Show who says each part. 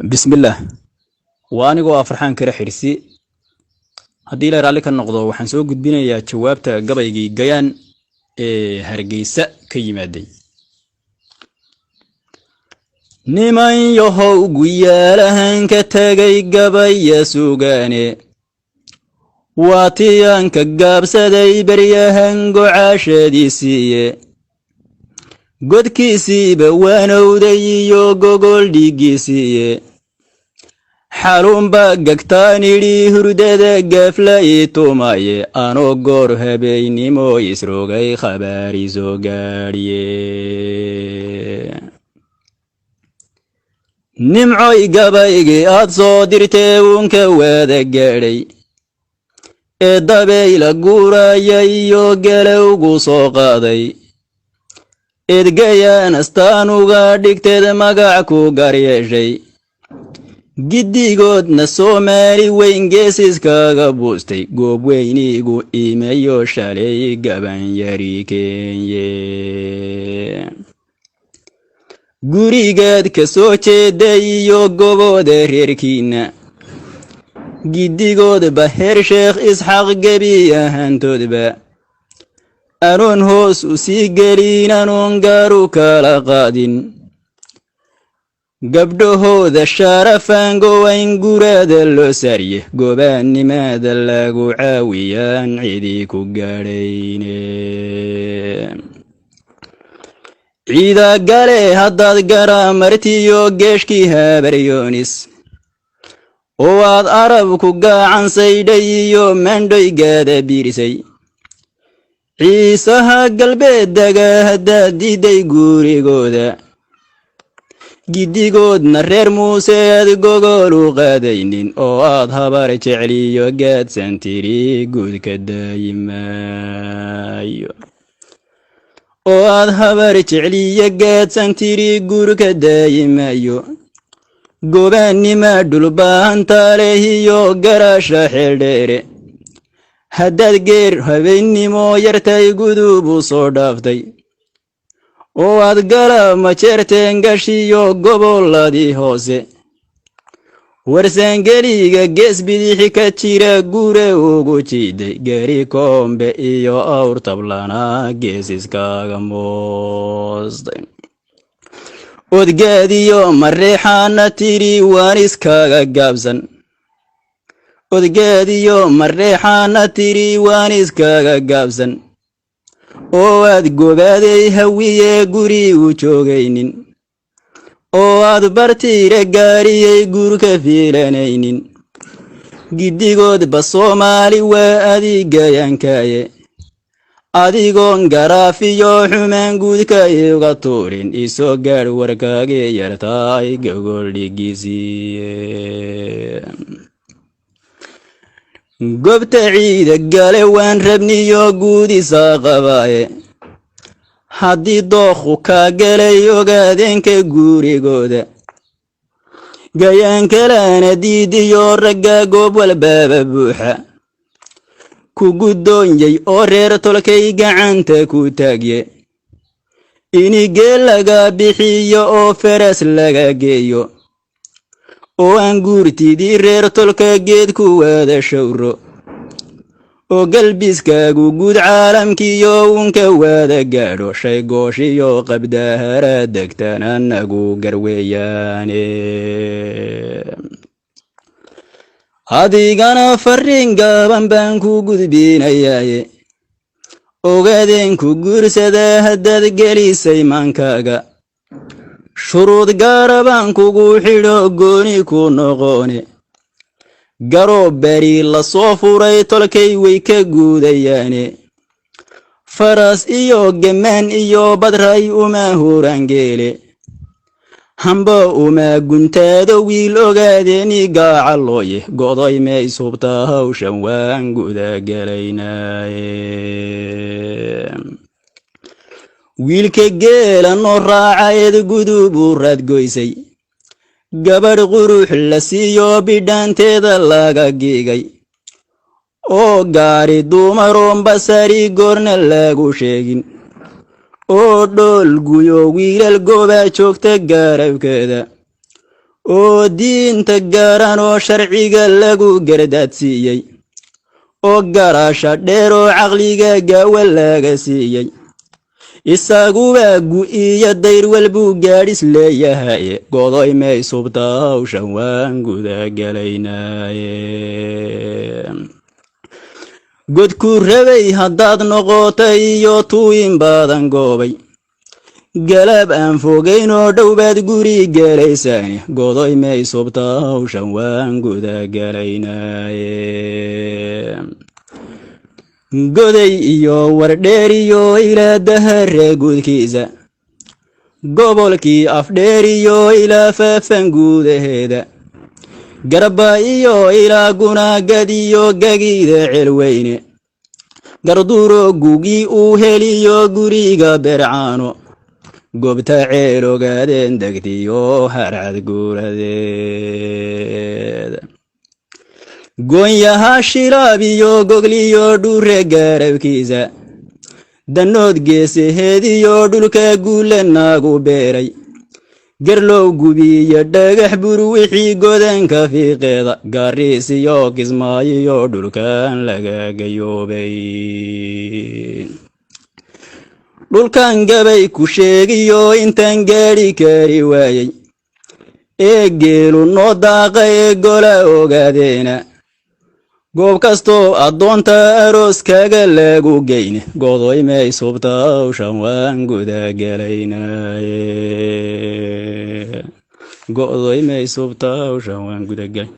Speaker 1: بسم الله وأنا جو أفرحان كره حرسي هدي لا رالي كان نقضه وحنسوق قدبنا يا جوابته قبل يجي جيان هرجيسة كيمادي نمان يهو قيالهن كتاجي قبل يسوقاني واتيان كجاب سدي بريهن قعاش ديسيه قد كيسي بوانو ديو قوغول ديجيسيه حالون باقاقتاني لي هرداد قافلاي توماي انو قور هبيني مو يسروغي خباري زوغاري نمعوي قبايقي ادسو ديرتيون كوادا قاري ادابي لقورا يايو قلو قوصو قاضي idgayaan astaanuga dhigteeda magacu garyeeshay giddigoodna Soomaali weyn geesiskaaga buustay goob weynigu iimayo shalay gaban yari keenye gurigaad ka soo jeeday iyo gobooda reerkiina giddigoodba heer Sheekh Isxaaq gebi ahaantoodba أنون هوس وسيقلين أنون قارو كالا قادين قبدو هو ذا الشارفان قوين قراد اللوساريه قبان نماذا لاقو عاويان عيديكو قارين عيدا قالي هداد قرا مرتيو قيشكي هابريونيس وواد عربكو قاعن سيديو من دوي قادا بيرسي ciisaha galbeedaga haddaad diiday gurigooda giddigoodna reer muuse aad gogol u qaadaynin oo aad habar jecliyo gaadsan tiri guudka daayimaayo oo aad habar jecliyo gaadsan tiri guurka daayimayo gobaannima dhulbaahanta leh iyo garasha xeeldheere haddaad geer habeennimo yartay gudubu soo dhaaftay oo aad gala majeerteen gashiyo gobolladii hoose warsaangeliga gees bidixi ka jira gure ugu jiiday gari koombe iyo awr tablana geesiskaaga moostay odgaadiyo mareexaana tiri waan iskaaga gaabsan odgaadiyo mareexaana tiri waan iskaaga gaabsan oo aad gobaaday hawiye guri u joogaynin oo aad bartiire gaariyey gurka fiilanaynin giddigoodba Soomaali waa adigayaankaaye adigoon garaafiyo xumaan guudka iga tuurin isoo gaadh warkaagii yartaay gogol dhigiisiye gobta ciida gale waan rabniyo guudisa qabaaye haddii dookhu kaa galay ogaadeenka gurigooda gayaan kalena diidiyo ragga goob walbaaba buuxa ku guddoonyay oo reer tolkay gacanta ku taagye ini geel laga bixiyo oo faras laga geeyo oo aan guurtidii reer tolka geed ku wada shawro oo galbiskaagu guud caalamkiyo unka wada gaadho shay gooshiyo qabdahara degtan anagu garweeyaane adigana farriin gaaban baan ku gudbinayaaye ogaadeen ku guursada haddaad gelisay maankaaga shuruud gaara baan kugu xidho gooni ku noqone garoo beri la soo furay tolkay way ka guudayaane faras iyo gamaan iyo badray uma hurangeele hamba uma guntaado wiil ogaadeeni gaacalooye go'day may subta hawshan waan guda galaynaaye wiilka geela noo raacayd gudubu raadgoysay gabadh qurux la siiyo bidhaanteeda laga giigay oo gaari dumaroon basari goorna lagu sheegin oo dhool guyo wiilal gooba joogta gaarabkeeda oo diinta gaaran oo sharciga lagu gardaadsiiyey oo garaasha dheer oo caqliga gaawa laga siiyey isaguba gu'iyo dayr walbuu gaadhis leeyahay godoy may subta hawshan waan gudagalaynaaye godku rabay haddaad noqotay iyo tuuyin badan goobay galab aan fogayn oo dhowbaad guri gelaysaan godoy may subta hawshan waan gudagalaynaaye goday iyo wardheer iyo ilaa dahare guudkiisa gobolkii afdheer iyo ilaa faafan guudaheeda garba iyo ilaa gunaagad iyo gagiida celweyne garduuro gugii uu heliyo guriga bercaano goobta ceel ogaadeen degtiyo harcad guuradeeda goonyaha shilaab iyo gogliyo dhure gaarabkiisa danood geesaheed iyo dhulka guula naagu beeray garlow gubiyo dhagax bur wixii godanka fiiqeeda gaariis iyo kismaayo iyo dhulkan laga gayoobay dhulkan gabay ku sheegiyo intaan gaadhi kari waayey ee geelu noo daaqa ee gola ogaadeena goob kastoo addoonta aroos kaga lagu geyne godoy may subta hawshan waan gudagalaynaaye godoy may subta hawshan waan gudagalay